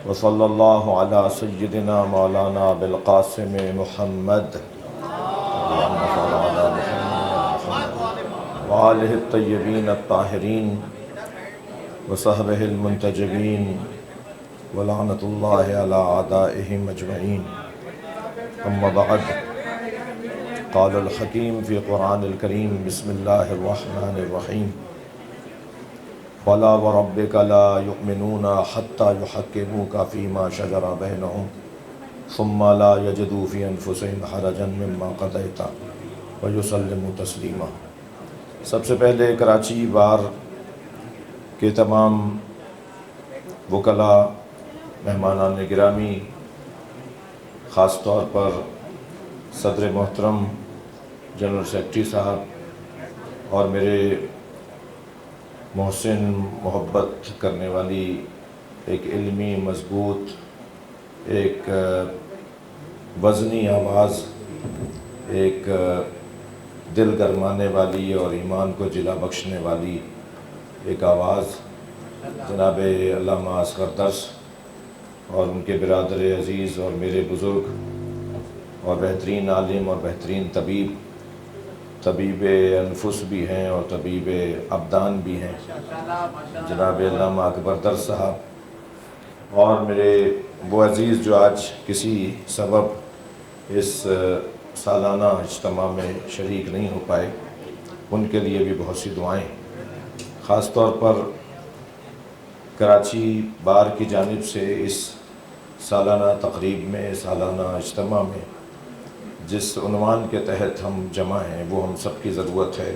وصلی اللہ علی سیدنا مولانا بالقاسم محمد وآلہ الطیبین الطاہرین وصحبہ المنتجبین ولعنۃ اللہ علی اعدائہم اجمعین اما بعد قال الحکیم فی قرآن الکریم بسم اللہ الرحمن الرحیم فَلَا وَرَبِّكَ لَا يُؤْمِنُونَ حَتَّى يُحَكِّمُوكَ فِي مَا شَجَرَ بَيْنَهُمْ ثُمَّ لَا يَجِدُوا فِي أَنفُسِهِمْ حَرَجًا مِّمَّا قَضَيْتَ وَيُسَلِّمُوا تَسْلِيمًا۔ سب سے پہلے کراچی بار کے تمام وکلاء، مہمانان گرامی، خاص طور پر صدر محترم جنرل سیکرٹری صاحب اور میرے محسن محبت کرنے والی ایک علمی مضبوط ایک وزنی آواز، ایک دل گرمانے والی اور ایمان کو جلا بخشنے والی ایک آواز، جناب علامہ اصغر درس اور ان کے برادر عزیز اور میرے بزرگ اور بہترین عالم اور بہترین طبیب انفس بھی ہیں اور طبیب ابدان بھی ہیں، جناب علامہ اکبر درس صاحب، اور میرے وہ عزیز جو آج کسی سبب اس سالانہ اجتماع میں شریک نہیں ہو پائے، ان کے لیے بھی بہت سی دعائیں۔ خاص طور پر کراچی بار کی جانب سے اس سالانہ تقریب میں، سالانہ اجتماع میں جس عنوان کے تحت ہم جمع ہیں وہ ہم سب کی ضرورت ہے،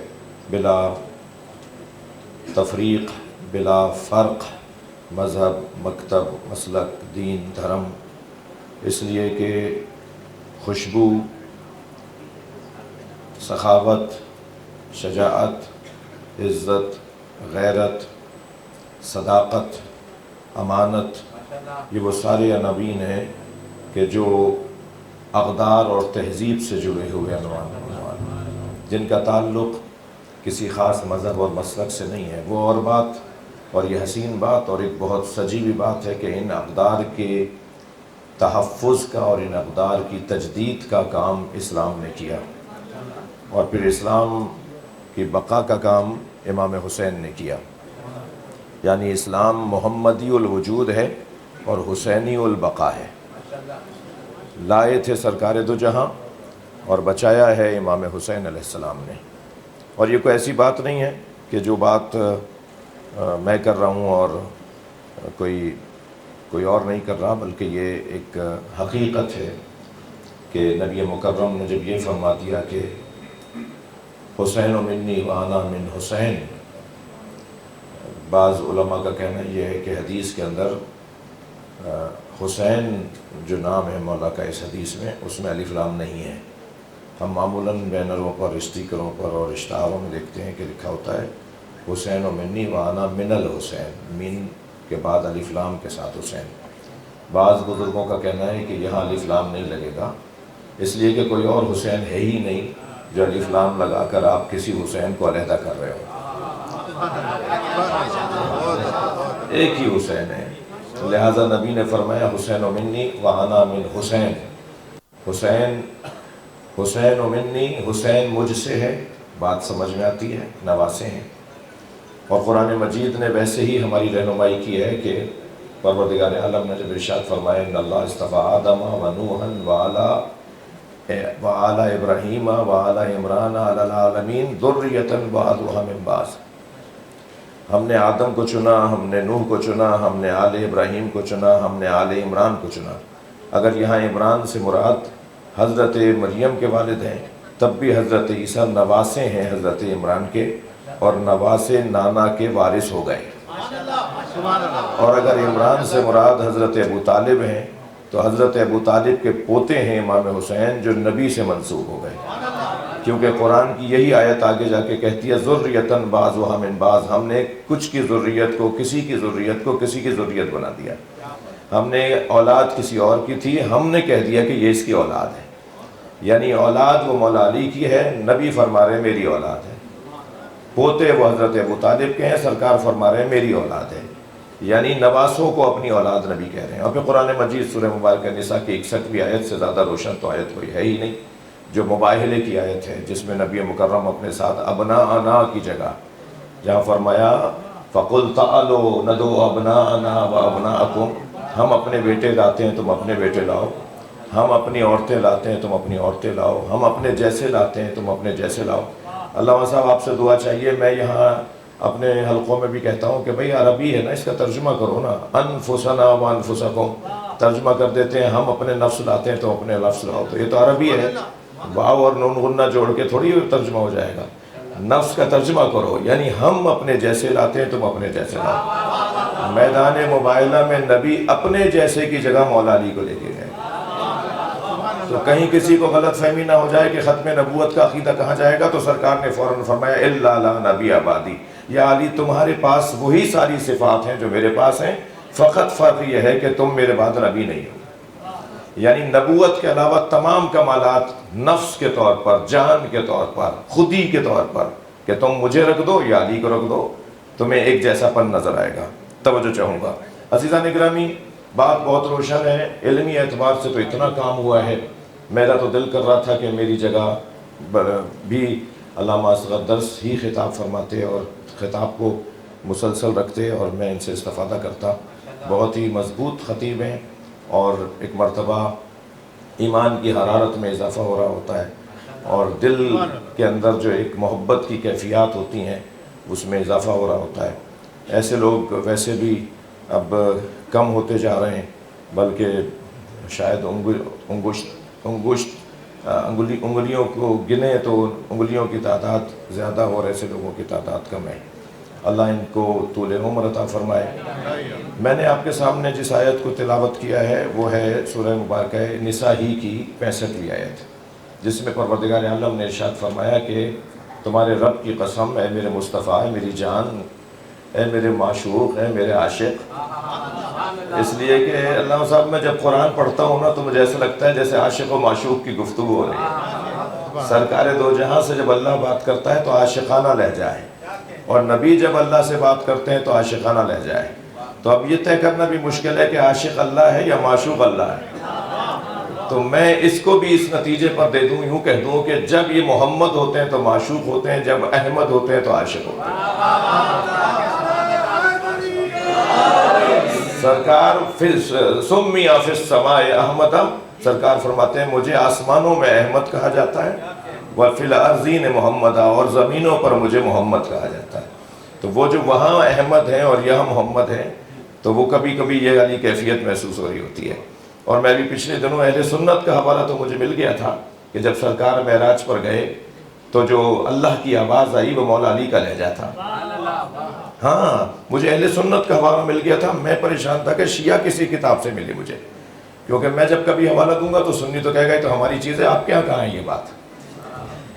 بلا تفریق، بلا فرق، مذہب، مکتب، مسلک، دین، دھرم، اس لیے کہ خوشبو، سخاوت، شجاعت، عزت، غیرت، صداقت، امانت، یہ وہ سارے عناوین ہیں کہ جو اقدار اور تہذیب سے جڑے ہوئے عنوان، جن کا تعلق کسی خاص مذہب اور مسلک سے نہیں ہے۔ وہ اور بات، اور یہ حسین بات اور ایک بہت سجی بھی بات ہے کہ ان اقدار کے تحفظ کا اور ان اقدار کی تجدید کا کام اسلام نے کیا، اور پھر اسلام کی بقا کا کام امام حسین نے کیا۔ یعنی اسلام محمدی الوجود ہے اور حسینی البقا ہے۔ لائے تھے سرکار دو جہاں اور بچایا ہے امام حسین علیہ السلام نے۔ اور یہ کوئی ایسی بات نہیں ہے کہ جو بات میں کر رہا ہوں اور کوئی اور نہیں کر رہا، بلکہ یہ ایک حقیقت ہے کہ نبی مکرم نے جب یہ فرما دیا کہ حسین منی وانا من حسین، بعض علماء کا کہنا یہ ہے کہ حدیث کے اندر حسین جو نام ہے مولا کا اس حدیث میں، اس میں الف لام نہیں ہے۔ ہم معمولاً بینروں پر، اسٹیکروں پر اور اشتہاروں میں دیکھتے ہیں کہ لکھا ہوتا ہے حسین و منی وانا من الحسین، من کے بعد الف لام کے ساتھ حسین۔ بعض بزرگوں کا کہنا ہے کہ یہاں الف لام نہیں لگے گا، اس لیے کہ کوئی اور حسین ہے ہی نہیں جو الف لام لگا کر آپ کسی حسین کو علیحدہ کر رہے ہو۔ ایک ہی حسین ہے، لہذا نبی نے فرمایا حسین و منی وانا من حسین، حسین و منی، حسین مجھ سے ہے، بات سمجھ میں آتی ہے، نواسے ہیں۔ اور قرآن مجید نے ویسے ہی ہماری رہنمائی کی ہے کہ پروردگار عالم نے جب ارشاد فرمایا ان اللہ اصطفیٰ آدم و نوحا وآل ابراہیم وآل عمران علی العالمین ذریۃ بعضها من بعض، ہم نے آدم کو چنا، ہم نے نوح کو چنا، ہم نے آل ابراہیم کو چنا، ہم نے آل عمران کو چنا۔ اگر یہاں عمران سے مراد حضرت مریم کے والد ہیں، تب بھی حضرت عیسیٰ نواسے ہیں حضرت عمران کے، اور نواسے نانا کے وارث ہو گئے۔ اور اگر عمران سے مراد حضرت ابو طالب ہیں تو حضرت ابو طالب کے پوتے ہیں امام حسین، جو نبی سے منسوب ہو گئے، کیونکہ قرآن کی یہی آیت آگے جا کے کہتی ہے ذریۃ بعضها من بعض، ہم نے کچھ کی ذریت کو کسی کی ذریت کو کسی کی ذریت بنا دیا۔ ہم نے اولاد کسی اور کی تھی، ہم نے کہہ دیا کہ یہ اس کی اولاد ہے۔ یعنی اولاد وہ مولا علی کی ہے، نبی فرما رہے میری اولاد ہے۔ پوتے وہ حضرت ابو طالب کے ہیں، سرکار فرما رہے ہیں میری اولاد ہے۔ یعنی نواسوں کو اپنی اولاد نبی کہہ رہے ہیں. اور پھر قرآن مجید سورہ مبارکہ نساء کی 61ویں آیت سے زیادہ روشن تو آیت کوئی ہے ہی نہیں، جو مباہلے کی آیت ہے، جس میں نبی مکرم اپنے ساتھ ابناءنا کی جگہ جہاں فرمایا فَقُلْ تَعَالُوا نَدْعُوا أَبْنَاءَنَا وَأَبْنَاءَكُمْ، ہم اپنے بیٹے لاتے ہیں تم اپنے بیٹے لاؤ، ہم اپنی عورتیں لاتے ہیں تم اپنی عورتیں لاؤ، ہم اپنے جیسے لاتے ہیں تم اپنے جیسے لاؤ. علامہ صاحب آپ سے دعا چاہیے. میں یہاں اپنے حلقوں میں بھی کہتا ہوں کہ بھئی عربی ہے نا، اس کا ترجمہ کرو نا. انفسنا وانفسکم ترجمہ کر دیتے ہیں، ہم اپنے نفس لاتے ہیں تو اپنے نفس لاؤ. تو یہ تو عربی ہے، واو اور نون غنہ جوڑ کے تھوڑی ترجمہ ہو جائے گا. نفس کا ترجمہ کرو، یعنی ہم اپنے جیسے لاتے ہیں تم اپنے جیسے لاؤ. میدان مباہلہ میں نبی اپنے جیسے کی جگہ مولا علی کو لے کے گئے. تو کہیں کسی کو غلط فہمی نہ ہو جائے کہ ختم نبوت کا عقیدہ کہاں جائے گا، تو سرکار نے فوراً فرمایا الا لا نبی آبادی، یا علی تمہارے پاس وہی ساری صفات ہیں جو میرے پاس ہیں، فقط فرق یہ ہے کہ تم میرے بعد نبی نہیں ہو. یعنی نبوت کے علاوہ تمام کمالات نفس کے طور پر، جان کے طور پر، خودی کے طور پر، کہ تم مجھے رکھ دو یا علی کو رکھ دو، تمہیں ایک جیسا پن نظر آئے گا. توجہ چاہوں گا عزیزان گرامی، بات بہت روشن ہے. علمی اعتبار سے تو اتنا کام ہوا ہے، میرا تو دل کر رہا تھا کہ میری جگہ بھی علامہ اصغر درس ہی خطاب فرماتے اور خطاب کو مسلسل رکھتے اور میں ان سے استفادہ کرتا. بہت ہی مضبوط خطیب ہیں اور ایک مرتبہ ایمان کی حرارت میں اضافہ ہو رہا ہوتا ہے اور دل کے اندر جو ایک محبت کی کیفیات ہوتی ہیں اس میں اضافہ ہو رہا ہوتا ہے. ایسے لوگ ویسے بھی اب کم ہوتے جا رہے ہیں، بلکہ شاید انگلیوں کو گنے تو انگلیوں کی تعداد زیادہ اور ایسے لوگوں کی تعداد کم ہے. اللہ ان کو طول عمر عطا فرمائے. میں نے آپ کے سامنے جس آیت کو تلاوت کیا ہے وہ ہے سورہ مبارکہ نساء ہی کی 65ویں آیت، جس میں پروردگار عالم نے ارشاد فرمایا کہ تمہارے رب کی قسم اے میرے مصطفیٰ، اے میری جان، اے میرے معشوق، اے میرے عاشق. اس لیے کہ اللہ صاحب میں جب قرآن پڑھتا ہوں نا تو مجھے ایسا لگتا ہے جیسے عاشق و معشوق کی گفتگو ہو رہی ہے. سرکار دو جہاں سے جب اللہ بات کرتا ہے تو عاشقانہ لہجہ ہے، اور نبی جب اللہ سے بات کرتے ہیں تو عاشقانہ لہجہ ہے. تو اب یہ طے کرنا بھی مشکل ہے کہ عاشق اللہ ہے یا معشوق اللہ ہے. تو میں اس کو بھی اس نتیجے پر دے دوں، یوں کہہ دوں کہ جب یہ محمد ہوتے ہیں تو معشوق ہوتے ہیں، جب احمد ہوتے ہیں تو عاشق ہوتے ہیں. سرکار سمی فی السماء احمد، سرکار فرماتے ہیں مجھے آسمانوں میں احمد کہا جاتا ہے، وفی الارضین محمد، اور زمینوں پر مجھے محمد کہا جاتا ہے. تو وہ جو وہاں احمد ہیں اور یہاں محمد ہیں تو وہ کبھی کبھی یہ والی کیفیت محسوس ہو رہی ہوتی ہے. اور میں بھی پچھلے دنوں اہل سنت کا حوالہ تو مجھے مل گیا تھا کہ جب سرکار معراج پر گئے تو جو اللہ کی آواز آئی وہ مولا علی کا لہجہ تھا. ہاں مجھے اہل سنت کا حوالہ مل گیا تھا. میں پریشان تھا کہ شیعہ کسی کتاب سے ملی مجھے، کیونکہ میں جب کبھی حوالہ دوں گا تو سنی تو کہے گا تو ہماری چیز ہے، آپ کے یہاں کہاں ہے یہ بات.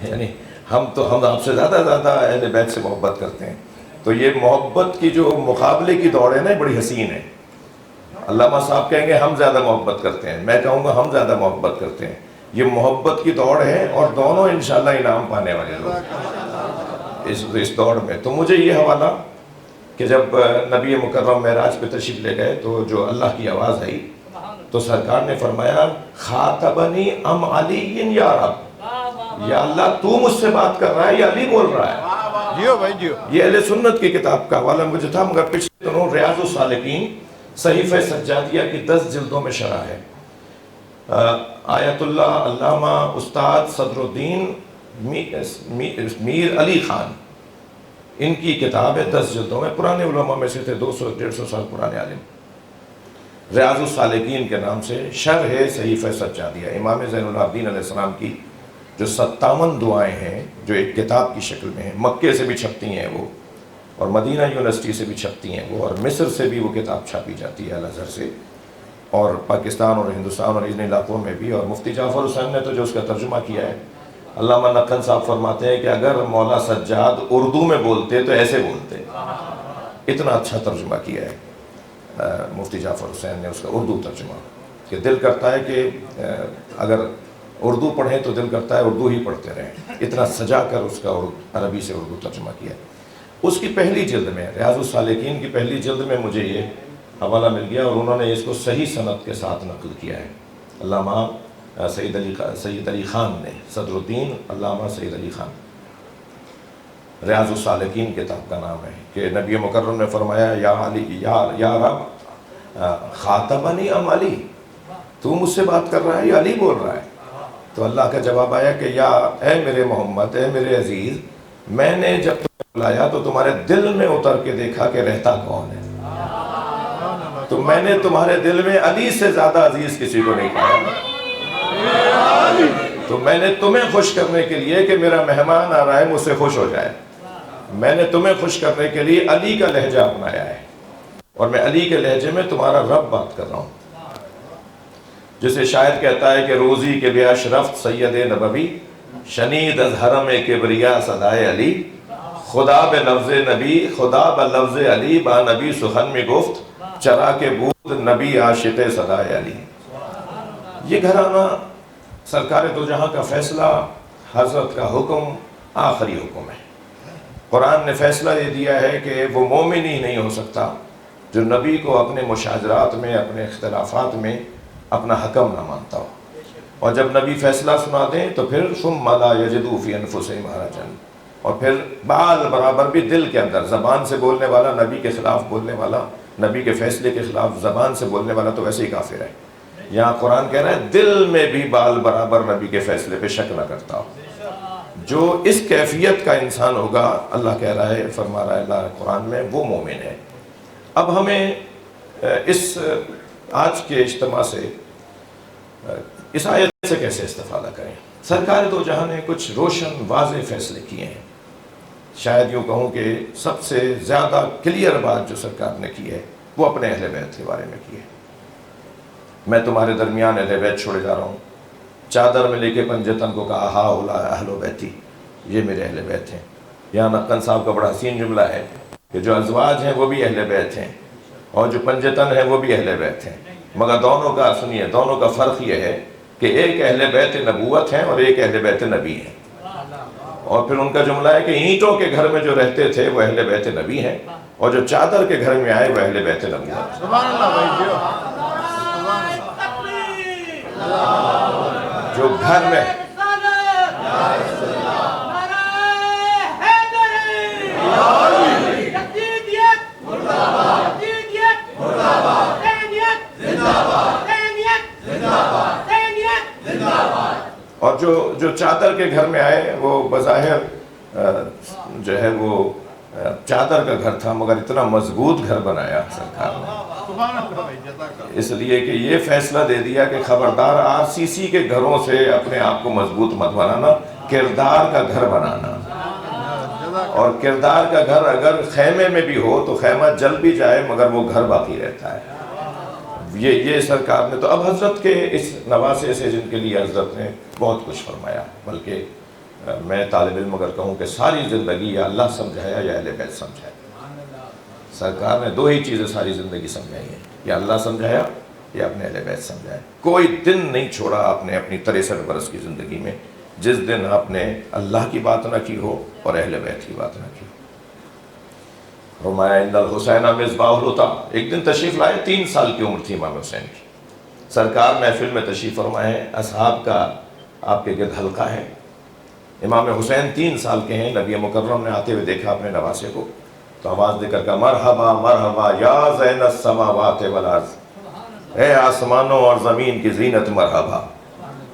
یعنی ہم آپ سے زیادہ اہل بیت سے محبت کرتے ہیں. تو یہ محبت کی جو مقابلے کی دوڑ ہے نا بڑی حسین ہے. علامہ صاحب کہیں گے ہم زیادہ محبت کرتے ہیں، میں کہوں گا ہم زیادہ محبت کرتے ہیں. یہ محبت کی دوڑ ہے اور دونوں انشاءاللہ انعام پانے والے لوگ اس دوڑ میں. تو مجھے یہ حوالہ کہ جب نبی مکرم معراج پہ تشریف لے گئے تو جو اللہ کی آواز آئی تو سرکار نے فرمایا خاطبنی ام علی یا رب، یا اللہ تو مجھ سے بات کر رہا ہے یا علی بول رہا ہے. جیو بھائی جیو. یہ اہل سنت کی کتاب کا حوالہ مجھے تھا، مگر پچھلے دنوں ریاض الصالحین صحیفہ سجادیہ کی 10 جلدوں میں شرح ہے. آیت اللہ علامہ استاد صدر الدین میر علی خان، ان کی کتاب ہے 10 جلدوں میں، پرانے علماء میں سے تھے، 200-150 سال پرانے عالم. ریاض الصالحین کے نام سے شرح صحیفہ سجادیہ، امام زین العابدین علیہ السلام کی جو 57 دعائیں ہیں جو ایک کتاب کی شکل میں ہیں. مکے سے بھی چھپتی ہیں وہ، اور مدینہ یونیورسٹی سے بھی چھپتی ہیں وہ، اور مصر سے بھی وہ کتاب چھاپی جاتی ہے الازہر سے، اور پاکستان اور ہندوستان اور ان علاقوں میں بھی. اور مفتی جعفر حسین نے تو جو اس کا ترجمہ کیا ہے، علامہ نقن صاحب فرماتے ہیں کہ اگر مولا سجاد اردو میں بولتے تو ایسے بولتے. اتنا اچھا ترجمہ کیا ہے مفتی جعفر حسین نے اس کا اردو ترجمہ، کہ دل کرتا ہے کہ اگر اردو پڑھیں تو دل کرتا ہے اردو ہی پڑھتے رہیں. اتنا سجا کر اس کا عربی سے اردو ترجمہ کیا ہے. اس کی پہلی جلد میں، ریاض الصالحین کی پہلی جلد میں مجھے یہ حوالہ مل گیا، اور انہوں نے اس کو صحیح سند کے ساتھ نقل کیا ہے۔ علامہ سید علی خان نے، صدر الدین علامہ سید علی خان، ریاض الصالحین کتاب کا نام ہے، کہ نبی مکرم نے فرمایا یا علی یا رب خاطبنی ام علی، تو مجھ سے بات کر رہا ہے یا علی بول رہا ہے؟ تو اللہ کا جواب آیا کہ یا اے میرے محمد، اے میرے عزیز، میں نے جب تمہیں بلایا تو تمہارے دل میں اتر کے دیکھا کہ رہتا کون ہے، تو میں نے تمہارے دل میں علی سے زیادہ عزیز کسی کو نہیں پایا، تو میں نے تمہیں خوش کرنے کے لیے کہ میرا مہمان آ رہا ہے مجھ سے خوش ہو جائے، میں نے تمہیں خوش کرنے کے لیے علی کا لہجہ اپنایا ہے، اور میں علی کے لہجے میں تمہارا رب بات کر رہا ہوں۔ جسے شاعر کہتا ہے کہ روزی کے بے اشرفت سید نبوی، شنید از حرم کبریا صدائے علی، خدا بے لفظ نبی، خدا بے لفظ علی، با نبی سخن میں گفت، چرا کے بود نبی عاشق صدائے علی۔ یہ گھرانہ سرکار دو جہاں کا فیصلہ، حضرت کا حکم آخری حکم ہے۔ قرآن نے فیصلہ یہ دیا ہے کہ وہ مومن ہی نہیں ہو سکتا جو نبی کو اپنے مشاجرات میں، اپنے اختلافات میں اپنا حکم نہ مانتا ہو، اور جب نبی فیصلہ سنا دیں تو پھر ثم لا یجدوا فی انفسہم حرجا، اور پھر بال برابر بھی دل کے اندر، زبان سے بولنے والا، نبی کے خلاف بولنے والا، نبی کے فیصلے کے خلاف زبان سے بولنے والا تو ویسے ہی کافر ہے۔ یہاں قرآن کہہ رہا ہے دل میں بھی بال برابر نبی کے فیصلے پہ شک نہ کرتا ہو۔ جو اس کیفیت کا انسان ہوگا، اللہ کہہ رہا ہے، فرما رہا ہے اللہ قرآن میں، وہ مومن ہے۔ اب ہمیں اس آج کے اجتماع سے، اس آیت سے کیسے استفادہ کریں؟ سرکار دو جہاں نے کچھ روشن واضح فیصلے کیے ہیں۔ شاید یوں کہوں کہ سب سے زیادہ کلیئر بات جو سرکار نے کی ہے وہ اپنے اہل بیت کے بارے میں کی ہے۔ میں تمہارے درمیان اہل بیت چھوڑے جا رہا ہوں، چادر میں لے کے پنجتن کو کہا ہا اولا اہل بیتی، یہ میرے اہل بیت ہیں۔ یہاں نقن صاحب کا بڑا حسین جملہ ہے کہ جو ازواج ہیں وہ بھی اہل بیت ہیں، اور جو پنجتن ہیں وہ بھی اہل بیت ہیں، مگر دونوں کا سنیے، دونوں کا فرق یہ ہے کہ ایک اہل بیت نبوت ہیں اور ایک اہل بیت نبی ہیں۔ اور پھر ان کا جملہ ہے کہ اینٹوں کے گھر میں جو رہتے تھے وہ اہل بیت نبی ہیں، اور جو چادر کے گھر میں آئے وہ اہل بیت نبوت۔ سبحان اللہ بھائی جیو، جو گھر میں اور جو چادر کے گھر میں آئے وہ بظاہر جو ہے وہ چادر کا گھر تھا، مگر اتنا مضبوط گھر بنایا سرکار نے، سبحان اللہ بھائی جزاک اللہ۔ اس لیے کہ یہ فیصلہ دے دیا کہ خبردار RCC کے گھروں سے اپنے آپ کو مضبوط مت بنانا، کردار کا گھر بنانا، اور کردار کا گھر اگر خیمے میں بھی ہو تو خیمہ جل بھی جائے مگر وہ گھر باقی رہتا ہے۔ یہ سرکار نے تو اب حضرت کے اس نواسے سے جن کے لیے حضرت نے بہت کچھ فرمایا، بلکہ میں طالب علم اگر کہوں کہ ساری زندگی یا اللہ سمجھایا یا اہل بیت سمجھایا۔ سرکار نے دو ہی چیزیں ساری زندگی سمجھائی ہیں، یا اللہ سمجھایا یا اپنے اہل بیت سمجھایا۔ کوئی دن نہیں چھوڑا آپ نے اپنی 63 برس کی زندگی میں جس دن آپ نے اللہ کی بات نہ کی ہو اور اہل بیت کی بات نہ کی ہو۔ فرمایا ان الحسین مصباح الہدی، ایک دن تشریف لائے، 3 سال کی عمر تھی امام حسین کی، سرکار محفل میں تشریف فرمائے ہیں، اصحاب کا آپ کے گرد حلقہ ہے، امام حسین 3 سال کے ہیں، نبی مکرم نے آتے ہوئے دیکھا اپنے نواسے کو تو آواز دے کر کہا مرحبا مرحبا یا زین السماوات والارض، اے آسمانوں اور زمین کی زینت مرحبا۔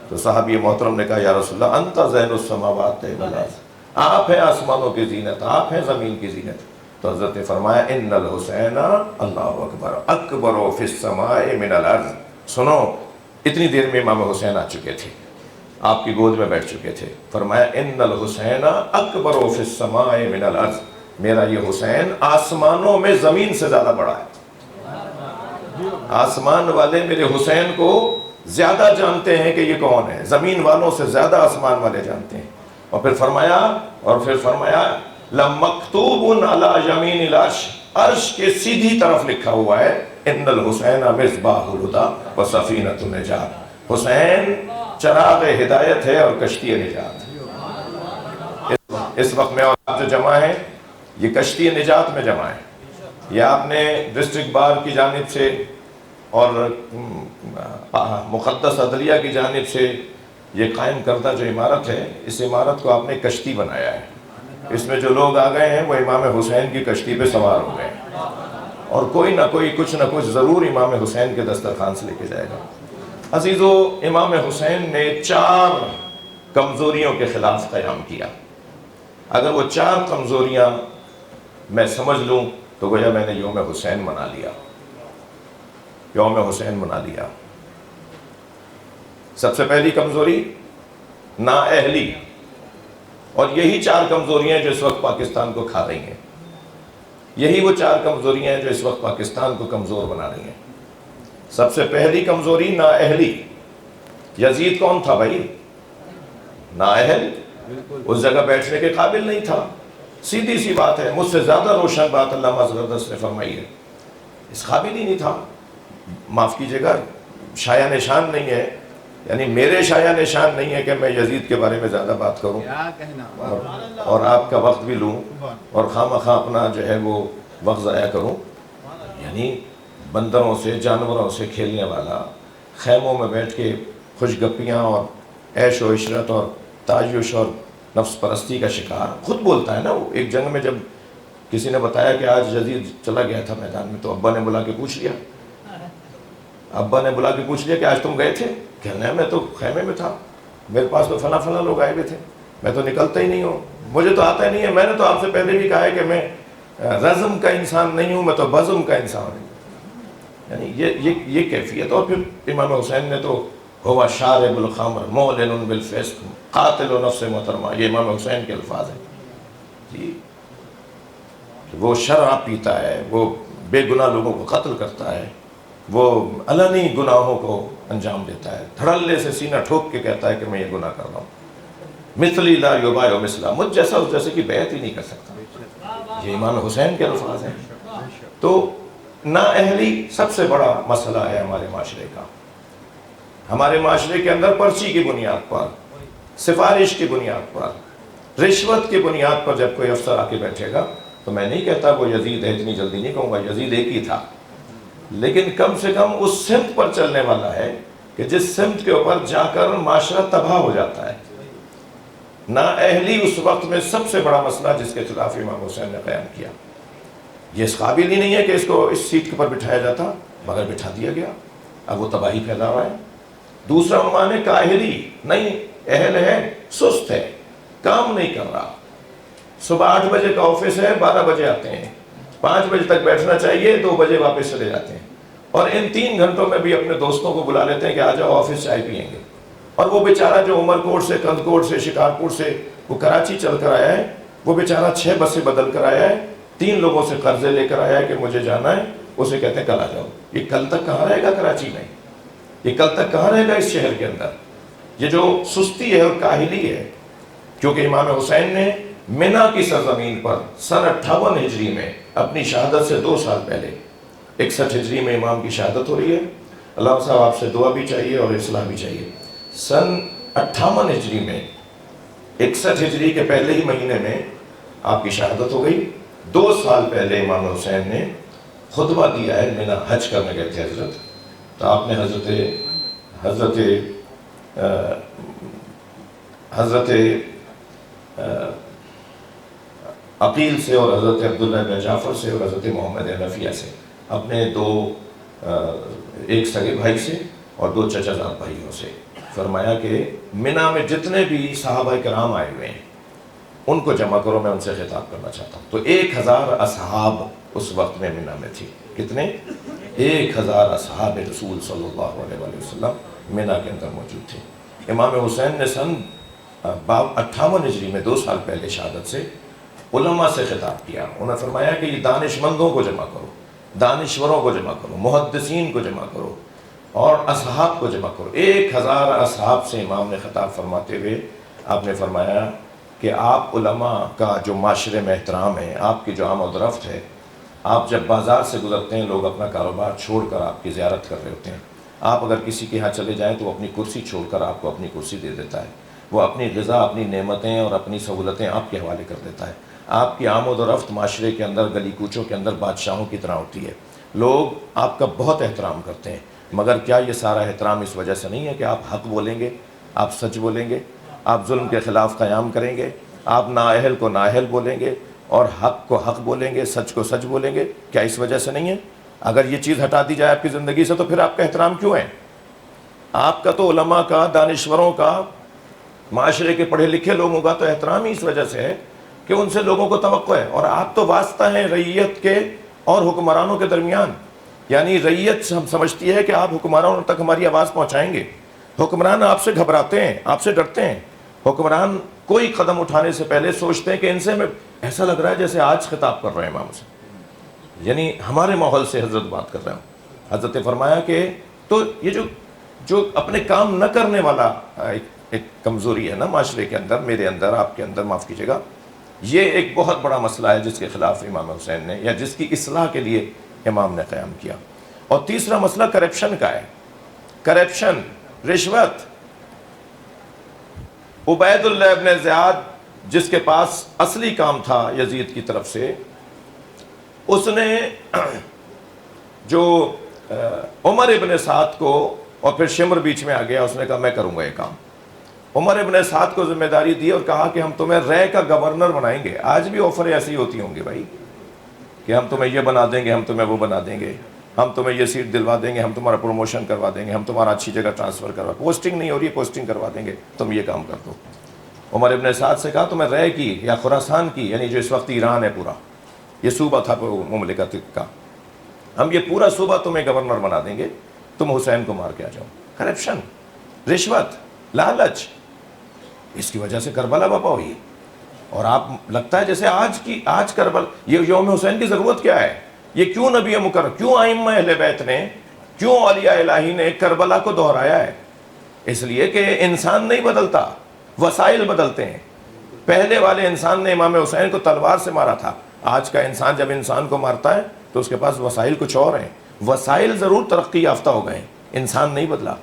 تو صحابی محترم نے کہا یا رسول اللہ انت زین السماوات والارض، آپ ہیں آسمانوں کی زینت، آپ ہیں زمین کی زینت۔ تو حضرت نے فرمایا ان الحسین اللہ اکبر اکبر فی السماء من الارض۔ سنو، اتنی دیر میں امام حسین آ چکے تھے، آپ کی گود میں بیٹھ چکے تھے۔ فرمایا ان الحسین اکبر فی السماء من الارض، میرا یہ حسین آسمانوں میں زمین سے زیادہ بڑا ہے۔ آسمان والے میرے حسین کو زیادہ جانتے ہیں کہ یہ کون ہے، زمین والوں سے زیادہ آسمان والے جانتے ہیں۔ اور پھر فرمایا لَمَكْتُوبٌ عَلَى يَمِينِ الْعَرْشِ، عرش کے سیدھی طرف لکھا ہوا ہے ان الحسین مصباح الہدی وسفینۃ النجات، حسین چراغ ہدایت ہے اور کشتی نجات۔ اس وقت میں اور آپ جو جمع ہیں، یہ کشتی نجات میں جمع ہے. یہ آپ نے ڈسٹرکٹ بار کی جانب سے اور مقدس عدلیہ کی جانب سے یہ قائم کردہ جو عمارت ہے، اس عمارت کو آپ نے کشتی بنایا ہے. اس میں جو لوگ آ گئے ہیں وہ امام حسین کی کشتی پہ سوار ہو گئے ہیں، اور کوئی نہ کوئی کچھ نہ کچھ ضرور امام حسین کے دسترخوان سے لے کے جائے گا. عزیزو، امام حسین نے 4 کمزوریوں کے خلاف قیام کیا. اگر وہ 4 کمزوریاں میں سمجھ لوں تو گویا میں نے یوم حسین منا لیا. یوم حسین منا لیا. سب سے پہلی کمزوری نااہلی، اور یہی 4 کمزوریاں جو اس وقت پاکستان کو کھا رہی ہیں. یہی وہ 4 کمزوریاں ہیں جو اس وقت پاکستان کو کمزور بنا رہی ہیں. سب سے پہلی کمزوری نااہلی. یزید کون تھا بھائی؟ نااہل، اس جگہ بیٹھنے کے قابل نہیں تھا. سیدھی سی بات ہے، مجھ سے زیادہ روشن بات علامہ زبردست نے فرمائی ہے. اس قابل ہی نہیں تھا. معاف کیجیے گا، شایع نشان نہیں ہے، یعنی میرے شایع نشان نہیں ہے کہ میں یزید کے بارے میں زیادہ بات کروں اور آپ کا وقت بھی لوں اور خواہ اپنا جو ہے وہ وقت ضائع کروں. یعنی بندروں سے، جانوروں سے کھیلنے والا، خیموں میں بیٹھ کے خوش گپیاں اور عیش و عشرت اور تعیش اور نفس پرستی کا شکار. خود بولتا ہے نا، وہ ایک جنگ میں جب کسی نے بتایا کہ آج یزید چلا گیا تھا میدان میں، تو ابا نے بلا کے پوچھ لیا کہ آج تم گئے تھے؟ کہنا ہے میں تو خیمے میں تھا، میرے پاس تو فلاں لوگ آئے ہوئے تھے، میں تو نکلتا ہی نہیں ہوں، مجھے تو آتا ہی نہیں ہے. میں نے تو آپ سے پہلے بھی کہا ہے کہ میں رزم کا انسان نہیں ہوں، میں تو بزم کا انسان ہوں. یعنی یہ کیفیت. اور پھر امام حسین نے تو ہوا شارب الخمر معلن بالفسق قاتل نفس محترمہ، یہ امام حسین کے الفاظ ہیں جی. وہ شراب پیتا ہے، وہ بے گناہ لوگوں کو قتل کرتا ہے، وہ علنی گناہوں کو انجام دیتا ہے، دھڑلے سے سینہ ٹھوک کے کہتا ہے کہ میں یہ گناہ کر رہا ہوں. مثلی لا یبایع مثلا، مجھ جیسا اس جیسے کی بیعت ہی نہیں کر سکتا. یہ امام حسین کے الفاظ ہیں. تو نااہلی سب سے بڑا مسئلہ ہے ہمارے معاشرے کا. ہمارے معاشرے کے اندر پرچی کی بنیاد پر، سفارش کی بنیاد پر، رشوت کی بنیاد پر جب کوئی افسر آ کے بیٹھے گا تو میں نہیں کہتا وہ یزید ہے، اتنی جلدی نہیں کہوں گا، یزید ایک ہی تھا، لیکن کم سے کم اس سمت پر چلنے والا ہے کہ جس سمت کے اوپر جا کر معاشرہ تباہ ہو جاتا ہے. نااہلی اس وقت میں سب سے بڑا مسئلہ جس کے خلاف امام حسین نے قیام کیا. یہ اس قابل ہی نہیں ہے کہ اس کو اس سیٹ پر بٹھایا جاتا، مگر بٹھا دیا گیا. اب وہ تباہی پھیلا رہا ہے. دوسرا عنوان ہے کاہلی. نہیں، اہل ہے، سست ہے، کام نہیں کر رہا. صبح 8 بجے کا آفس ہے، 12 بجے آتے ہیں، 5 بجے تک بیٹھنا چاہیے، 2 بجے واپس چلے جاتے ہیں. اور ان 3 گھنٹوں میں بھی اپنے دوستوں کو بلا لیتے ہیں کہ آ جاؤ آفس چائے پیئیں گے. اور وہ بیچارہ جو عمر کوٹ سے، کند کوٹ سے، شکارپور سے وہ کراچی چل کر آیا ہے، وہ بیچارہ 6 بسیں بدل کر آیا ہے، 3 لوگوں سے قرضے لے کر آیا ہے کہ مجھے جانا ہے. اسے کہتے ہیں کل آ جاؤ. یہ کل تک کہاں رہے گا کراچی میں؟ یہ کل تک کہاں رہے گا اس شہر کے اندر؟ یہ جو سستی ہے اور کاہلی ہے. کیونکہ امام حسین نے منا کی سرزمین پر سن 58 ہجری میں اپنی شہادت سے 2 سال پہلے، 61 ہجری میں امام کی شہادت ہو رہی ہے. اللہ صاحب آپ سے دعا بھی چاہیے اور اصلاح بھی چاہیے. سن 58 ہجری میں 61 ہجری کے پہلے ہی مہینے میں آپ کی شہادت ہو گئی. 2 سال پہلے امام حسین نے خطبہ دیا ہے. منا حج کرنے گئے تھے حضرت، تو آپ نے حضرت عقیل سے اور حضرت عبداللہ بن جعفر سے اور حضرت محمد حنفیہ سے، اپنے 2 ایک سگے بھائی سے اور 2 چچا زاد بھائیوں سے فرمایا کہ منا میں جتنے بھی صحابہ کرام آئے ہوئے ہیں ان کو جمع کرو، میں ان سے خطاب کرنا چاہتا ہوں. تو 1000 اصحاب اس وقت میں منا میں تھی. کتنے؟ 1000 اصحاب رسول صلی اللہ علیہ وآلہ وسلم منا کے اندر موجود تھے. امام حسین نے سن 58 ہجری میں 2 سال پہلے شہادت سے علماء سے خطاب کیا. انہوں نے فرمایا کہ یہ دانش مندوں کو جمع کرو، دانشوروں کو جمع کرو، محدثین کو جمع کرو اور اصحاب کو جمع کرو. 1000 اصحاب سے امام نے خطاب فرماتے ہوئے آپ نے فرمایا کہ آپ علماء کا جو معاشرے میں احترام ہے، آپ کی جو آمد و رفت ہے، آپ جب بازار سے گزرتے ہیں لوگ اپنا کاروبار چھوڑ کر آپ کی زیارت کر رہے ہوتے ہیں. آپ اگر کسی کے ہاں چلے جائیں تو وہ اپنی کرسی چھوڑ کر آپ کو اپنی کرسی دے دیتا ہے. وہ اپنی غذا، اپنی نعمتیں اور اپنی سہولتیں آپ کے حوالے کر دیتا ہے. آپ کی آمد و رفت معاشرے کے اندر، گلی کوچوں کے اندر بادشاہوں کی طرح ہوتی ہے. لوگ آپ کا بہت احترام کرتے ہیں، مگر کیا یہ سارا احترام اس وجہ سے نہیں ہے کہ آپ حق بولیں گے، آپ سچ بولیں گے، آپ ظلم کے خلاف قیام کریں گے، آپ نااہل کو نااہل بولیں گے اور حق کو حق بولیں گے، سچ کو سچ بولیں گے؟ کیا اس وجہ سے نہیں ہے؟ اگر یہ چیز ہٹا دی جائے آپ کی زندگی سے تو پھر آپ کا احترام کیوں ہے؟ آپ کا تو علماء کا، دانشوروں کا، معاشرے کے پڑھے لکھے لوگوں کا تو احترام ہی اس وجہ سے ہے کہ ان سے لوگوں کو توقع ہے. اور آپ تو واسطہ ہیں رعیت کے اور حکمرانوں کے درمیان. یعنی رعیت ہم سمجھتی ہے کہ آپ حکمرانوں تک ہماری آواز پہنچائیں گے. حکمران آپ سے گھبراتے ہیں، آپ سے ڈرتے ہیں. حکمران کوئی قدم اٹھانے سے پہلے سوچتے ہیں کہ ان سے میں ایسا لگ رہا ہے جیسے آج خطاب کر رہے ہیں امام سے، یعنی ہمارے ماحول سے حضرت بات کر رہے ہوں. حضرت نے فرمایا کہ تو یہ جو اپنے کام نہ کرنے والا ایک کمزوری ہے نا معاشرے کے اندر، میرے اندر، آپ کے اندر، معاف کیجیے گا، یہ ایک بہت بڑا مسئلہ ہے جس کے خلاف امام حسین نے، یا جس کی اصلاح کے لیے امام نے قیام کیا. اور تیسرا مسئلہ کرپشن کا ہے. کرپشن، رشوت. عبید اللہ ابن زیاد جس کے پاس اصلی کام تھا یزید کی طرف سے، اس نے جو عمر ابن سعد کو، اور پھر شمر بیچ میں آ گیا، اس نے کہا میں کروں گا یہ کام. عمر ابن سعد کو ذمہ داری دی اور کہا کہ ہم تمہیں رے کا گورنر بنائیں گے. آج بھی آفر ایسی ہوتی ہوں گی بھائی کہ ہم تمہیں یہ بنا دیں گے، ہم تمہیں وہ بنا دیں گے، ہم تمہیں یہ سیٹ دلوا دیں گے، ہم تمہارا پروموشن کروا دیں گے، ہم تمہارا اچھی جگہ ٹرانسفر کروا، پوسٹنگ نہیں ہو رہی، پوسٹنگ کروا دیں گے، تم یہ کام کر دو. عمر ابن سعد سے کہا تمہیں رے کی یا خراسان کی، یعنی جو اس وقت ایران ہے پورا، یہ صوبہ تھا مملکت کا، ہم یہ پورا صوبہ تمہیں گورنر بنا دیں گے، تم حسین کو مار کے آ جاؤ. کرپشن، رشوت، لالچ، اس کی وجہ سے کربلا بپا ہوئی. اور آپ لگتا ہے جیسے آج کربلا، یہ یوم حسین کی ضرورت کیا ہے؟ یہ کیوں نبی مکرم، کیوں ائمہ اہل بیت نے، کیوں اولیاء الہی نے کربلا کو دہرایا ہے؟ اس لیے کہ انسان نہیں بدلتا، وسائل بدلتے ہیں. پہلے والے انسان نے امام حسین کو تلوار سے مارا تھا. آج کا انسان جب انسان کو مارتا ہے تو اس کے پاس وسائل کچھ اور ہیں. وسائل ضرور ترقی یافتہ ہو گئے، انسان نہیں بدلا.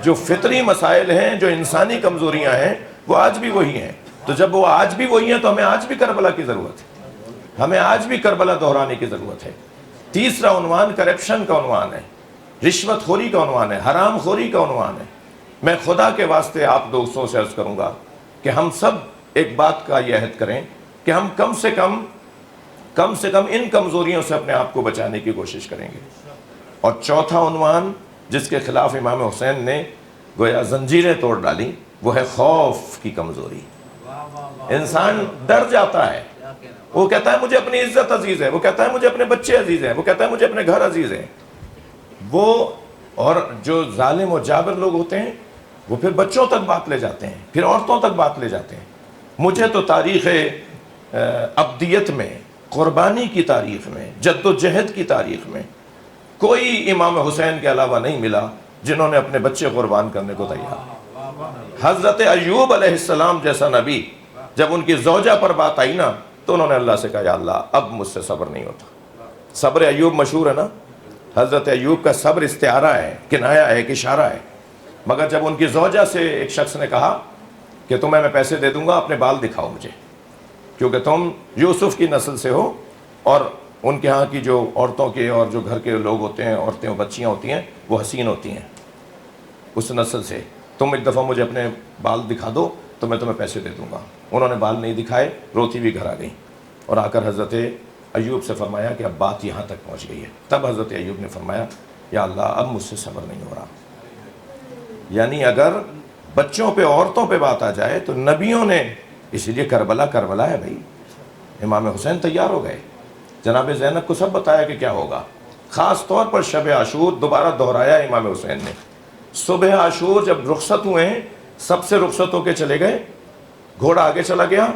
جو فطری مسائل ہیں، جو انسانی کمزوریاں ہیں، وہ آج بھی وہی ہیں. تو جب وہ آج بھی وہی ہیں تو ہمیں آج بھی کربلا کی ضرورت ہے، ہمیں آج بھی کربلا دہرانے کی ضرورت ہے. تیسرا عنوان کرپشن کا عنوان ہے، رشوت خوری کا عنوان ہے، حرام خوری کا عنوان ہے. میں خدا کے واسطے آپ دوستوں سے عرض کروں گا کہ ہم سب ایک بات کا یہ عہد کریں کہ ہم کم سے کم ان کمزوریوں سے اپنے آپ کو بچانے کی کوشش کریں گے. اور چوتھا عنوان جس کے خلاف امام حسین نے گویا زنجیریں توڑ ڈالی، وہ ہے خوف کی کمزوری. انسان ڈر جاتا ہے، وہ کہتا ہے مجھے اپنی عزت عزیز ہے، وہ کہتا ہے مجھے اپنے بچے عزیز ہیں، وہ کہتا ہے مجھے اپنے گھر عزیز ہیں. وہ اور جو ظالم و جابر لوگ ہوتے ہیں وہ پھر بچوں تک بات لے جاتے ہیں، پھر عورتوں تک بات لے جاتے ہیں. مجھے تو تاریخ ابدیت میں، قربانی کی تاریخ میں، جد و جہد کی تاریخ میں کوئی امام حسین کے علاوہ نہیں ملا جنہوں نے اپنے بچے قربان کرنے کو تیار. حضرت ایوب علیہ السلام جیسا نبی، جب ان کی زوجہ پر بات آئی نا تو انہوں نے اللہ سے کہا یا اللہ اب مجھ سے صبر نہیں ہوتا. صبر ایوب مشہور ہے نا، حضرت ایوب کا صبر استعارہ ہے، کنایہ ہے، ایک اشارہ ہے. مگر جب ان کی زوجہ سے ایک شخص نے کہا کہ تمہیں میں پیسے دے دوں گا، اپنے بال دکھاؤ مجھے، کیونکہ تم یوسف کی نسل سے ہو، اور ان کے ہاں کی جو عورتوں کے اور جو گھر کے لوگ ہوتے ہیں، عورتیں و بچیاں ہوتی ہیں، وہ حسین ہوتی ہیں اس نسل سے. تم ایک دفعہ مجھے اپنے بال دکھا دو تو میں تمہیں پیسے دے دوں گا. انہوں نے بال نہیں دکھائے، روتی بھی گھر آ گئی اور آ کر حضرت ایوب سے فرمایا کہ اب بات یہاں تک پہنچ گئی ہے. تب حضرت ایوب نے فرمایا یا اللہ اب مجھ سے صبر نہیں ہو رہا. یعنی اگر بچوں پہ، عورتوں پہ بات آ جائے تو نبیوں نے، اسی لیے کربلا ہے بھائی. امام حسین تیار ہو گئے، جناب زینب کو سب بتایا کہ کیا ہوگا. خاص طور پر شب عاشور دوبارہ دہرایا امام حسین نے. صبح عاشور جب رخصت ہوئے، سب سے رخصت ہو کے چلے گئے، گھوڑا آگے چلا گیا،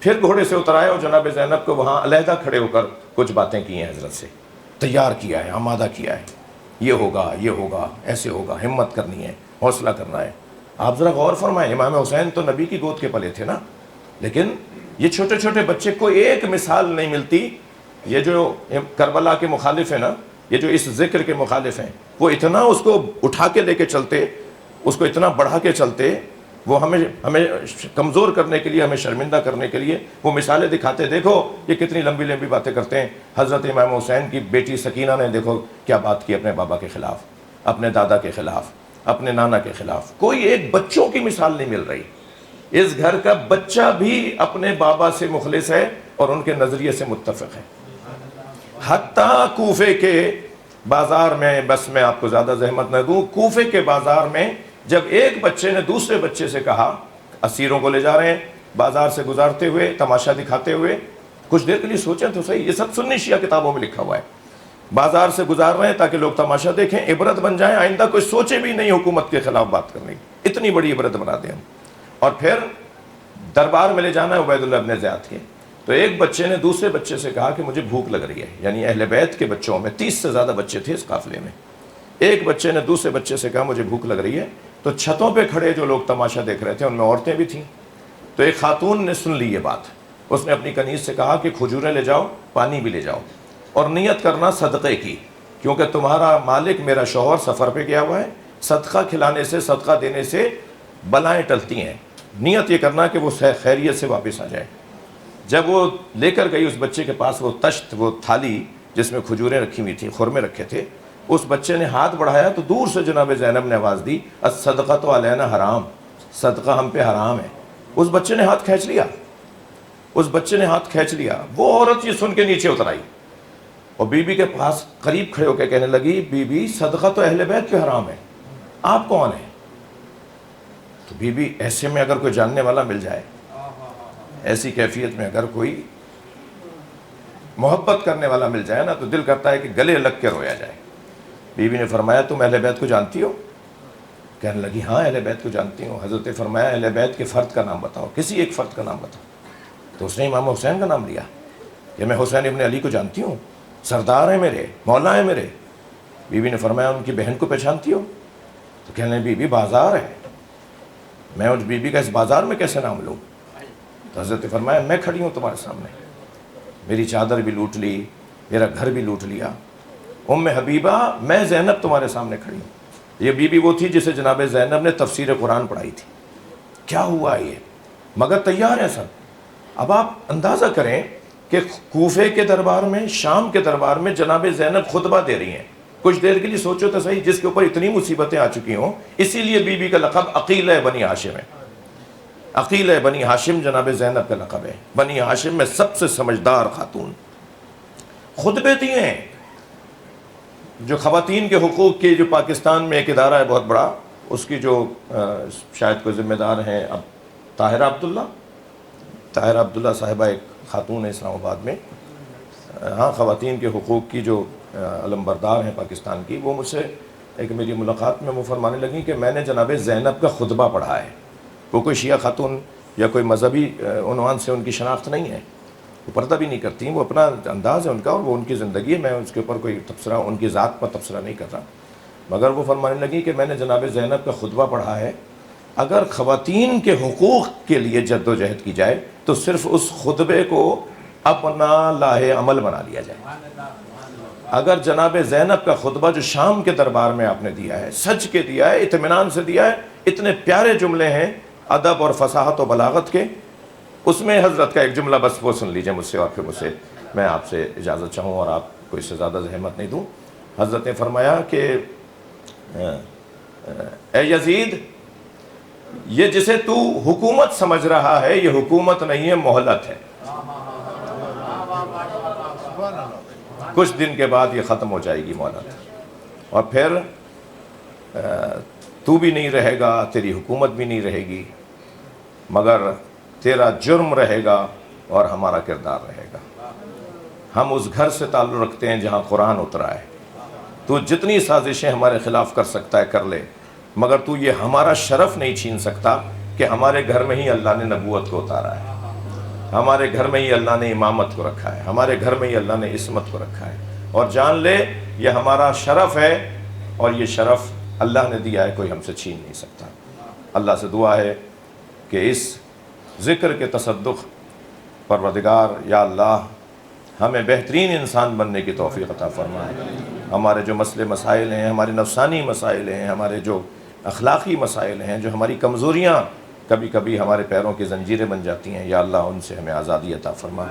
پھر گھوڑے سے اتر آئے اور جناب زینب کو وہاں علیحدہ کھڑے ہو کر کچھ باتیں کی ہیں. حضرت سے تیار کیا ہے، آمادہ کیا ہے، یہ ہوگا، ایسے ہوگا، ہمت کرنی ہے، حوصلہ کرنا ہے. آپ ذرا غور فرمائیں، امام حسین تو نبی کی گود کے پلے تھے نا، لیکن یہ چھوٹے چھوٹے بچے کو ایک مثال نہیں ملتی. یہ جو کربلا کے مخالف ہیں نا، یہ جو اس ذکر کے مخالف ہیں، وہ اتنا اس کو اٹھا کے لے کے چلتے، اس کو اتنا بڑھا کے چلتے وہ ہمیں کمزور کرنے کے لیے، ہمیں شرمندہ کرنے کے لیے وہ مثالیں دکھاتے. دیکھو یہ کتنی لمبی لمبی باتیں کرتے ہیں. حضرت امام حسین کی بیٹی سکینہ نے دیکھو کیا بات کی اپنے بابا کے خلاف، اپنے دادا کے خلاف، اپنے نانا کے خلاف. کوئی ایک بچوں کی مثال نہیں مل رہی. اس گھر کا بچہ بھی اپنے بابا سے مخلص ہے اور ان کے نظریے سے متفق ہے. حتیٰ کوفے کے بازار میں، بس میں آپ کو زیادہ زحمت نہ دوں، کوفے کے بازار میں جب ایک بچے نے دوسرے بچے سے کہا، اسیروں کو لے جا رہے ہیں بازار سے گزارتے ہوئے، تماشا دکھاتے ہوئے، کچھ دیر کے لیے سوچیں تو صحیح، یہ سب سنی شیعہ کتابوں میں لکھا ہوا ہے. بازار سے گزار رہے ہیں تاکہ لوگ تماشا دیکھیں، عبرت بن جائیں، آئندہ کوئی سوچے بھی نہیں حکومت کے خلاف بات کرنے کی، اتنی بڑی عبرت بنا دیں. اور پھر دربار میں لے جانا ہے عبید اللہ ابن زیاد کے. تو ایک بچے نے دوسرے بچے سے کہا کہ مجھے بھوک لگ رہی ہے. یعنی اہل بیت کے بچوں میں 30 سے زیادہ بچے تھے اس قافلے میں. ایک بچے نے دوسرے بچے سے کہا مجھے بھوک لگ رہی ہے. تو چھتوں پہ کھڑے جو لوگ تماشا دیکھ رہے تھے ان میں عورتیں بھی تھیں. تو ایک خاتون نے سن لی یہ بات. اس نے اپنی کنیز سے کہا کہ کھجوریں لے جاؤ، پانی بھی لے جاؤ، اور نیت کرنا صدقے کی، کیونکہ تمہارا مالک میرا شوہر سفر پہ گیا ہوا ہے. صدقہ کھلانے سے، صدقہ دینے سے بلائیں ٹلتی ہیں. نیت یہ کرنا کہ وہ خیریت سے واپس آ جائے. جب وہ لے کر گئی اس بچے کے پاس وہ تشت، وہ تھالی جس میں کھجوریں رکھی ہوئی تھیں، خورمے رکھے تھے، اس بچے نے ہاتھ بڑھایا تو دور سے جناب زینب نے آواز دی، الصدقۃ علینا حرام، صدقہ ہم پہ حرام ہے. اس بچے نے ہاتھ کھینچ لیا، اس بچے نے ہاتھ کھینچ لیا. وہ عورت یہ سن کے نیچے اتر آئی اور بی بی کے پاس قریب کھڑے ہو کے کہنے لگی، بی بی صدقہ تو اہل بیت پہ حرام ہے، آپ کون ہیں؟ تو بی بی ایسے میں اگر کوئی جاننے والا مل جائے، ایسی کیفیت میں اگر کوئی محبت کرنے والا مل جائے نا تو دل کرتا ہے کہ گلے لگ کے رویا جائے. بی بی نے فرمایا تم اہل بیت کو جانتی ہو؟ کہنے لگی ہاں اہل بیت کو جانتی ہوں. حضرت نے فرمایا اہل بیت کے فرد کا نام بتاؤ، کسی ایک فرد کا نام بتاؤ. تو اس نے امام حسین کا نام لیا کہ میں حسین ابن علی کو جانتی ہوں، سردار ہیں میرے، مولا ہیں میرے. بی بی نے فرمایا ان کی بہن کو پہچانتی ہو؟ تو کہنے لگی بی بی بازار ہے، میں اس بی بی کا اس بازار میں کیسے نام لوں؟ تو حضرت نے فرمایا میں کھڑی ہوں تمہارے سامنے، میری چادر بھی لوٹ لی، میرا گھر بھی لوٹ لیا. ام حبیبہ میں زینب تمہارے سامنے کھڑی ہوں. یہ بی بی وہ تھی جسے جناب زینب نے تفسیر قرآن پڑھائی تھی. کیا ہوا یہ؟ مگر تیار ہے سب. اب آپ اندازہ کریں کہ کوفے کے دربار میں، شام کے دربار میں جناب زینب خطبہ دے رہی ہیں. کچھ دیر کے لیے سوچو تو صحیح، جس کے اوپر اتنی مصیبتیں آ چکی ہوں. اسی لیے بی بی کا لقب عقیلہ بنی ہاشم ہے. عقیلہ بنی ہاشم جناب زینب کا لقب ہے. بنی ہاشم میں سب سے سمجھدار خاتون. خطبے دیے ہیں. جو خواتین کے حقوق کے جو پاکستان میں ایک ادارہ ہے بہت بڑا، اس کی جو شاید کوئی ذمہ دار ہیں اب طاہرہ عبداللہ صاحبہ، ایک خاتون ہے اسلام آباد میں، ہاں خواتین کے حقوق کی جو علمبردار ہیں پاکستان کی، وہ مجھ سے ایک میری ملاقات میں وہ فرمانے لگیں کہ میں نے جناب زینب کا خطبہ پڑھا ہے. وہ کوئی شیعہ خاتون یا کوئی مذہبی عنوان سے ان کی شناخت نہیں ہے، وہ پردہ بھی نہیں کرتی ہیں، وہ اپنا انداز ہے ان کا اور وہ ان کی زندگی ہے. میں اس کے اوپر کوئی تبصرہ، ان کی ذات پر تبصرہ نہیں کر رہا. مگر وہ فرمانے لگی کہ میں نے جناب زینب کا خطبہ پڑھا ہے. اگر خواتین کے حقوق کے لیے جد و جہد کی جائے تو صرف اس خطبے کو اپنا لاہے عمل بنا لیا جائے. اگر جناب زینب کا خطبہ جو شام کے دربار میں آپ نے دیا ہے، سچ کے دیا ہے، اطمینان سے دیا ہے، اتنے پیارے جملے ہیں ادب اور فصاحت و بلاغت کے، اس میں حضرت کا ایک جملہ بس وہ سن لیجئے مجھ سے، اور پھر مجھ سے میں آپ سے اجازت چاہوں اور آپ کو اس سے زیادہ زحمت نہیں دوں. حضرت نے فرمایا کہ اے یزید، یہ جسے تو حکومت سمجھ رہا ہے یہ حکومت نہیں ہے، مہلت ہے. کچھ دن کے بعد یہ ختم ہو جائے گی مہلت، اور پھر تو بھی نہیں رہے گا، تیری حکومت بھی نہیں رہے گی، مگر تیرا جرم رہے گا اور ہمارا کردار رہے گا. ہم اس گھر سے تعلق رکھتے ہیں جہاں قرآن اترا ہے. تو جتنی سازشیں ہمارے خلاف کر سکتا ہے کر لے، مگر تو یہ ہمارا شرف نہیں چھین سکتا کہ ہمارے گھر میں ہی اللہ نے نبوت کو اتارا ہے، ہمارے گھر میں ہی اللہ نے امامت کو رکھا ہے، ہمارے گھر میں ہی اللہ نے عصمت کو رکھا ہے. اور جان لے یہ ہمارا شرف ہے، اور یہ شرف اللہ نے دیا ہے، کوئی ہم سے چھین نہیں سکتا. اللہ سے دعا ہے کہ اس ذکر کے تصدق پروردگار یا اللہ ہمیں بہترین انسان بننے کی توفیق عطا فرمائے. ہمارے جو مسئلے مسائل ہیں، ہمارے نفسانی مسائل ہیں، ہمارے جو اخلاقی مسائل ہیں، جو ہماری کمزوریاں کبھی کبھی ہمارے پیروں کی زنجیریں بن جاتی ہیں، یا اللہ ان سے ہمیں آزادی عطا فرما،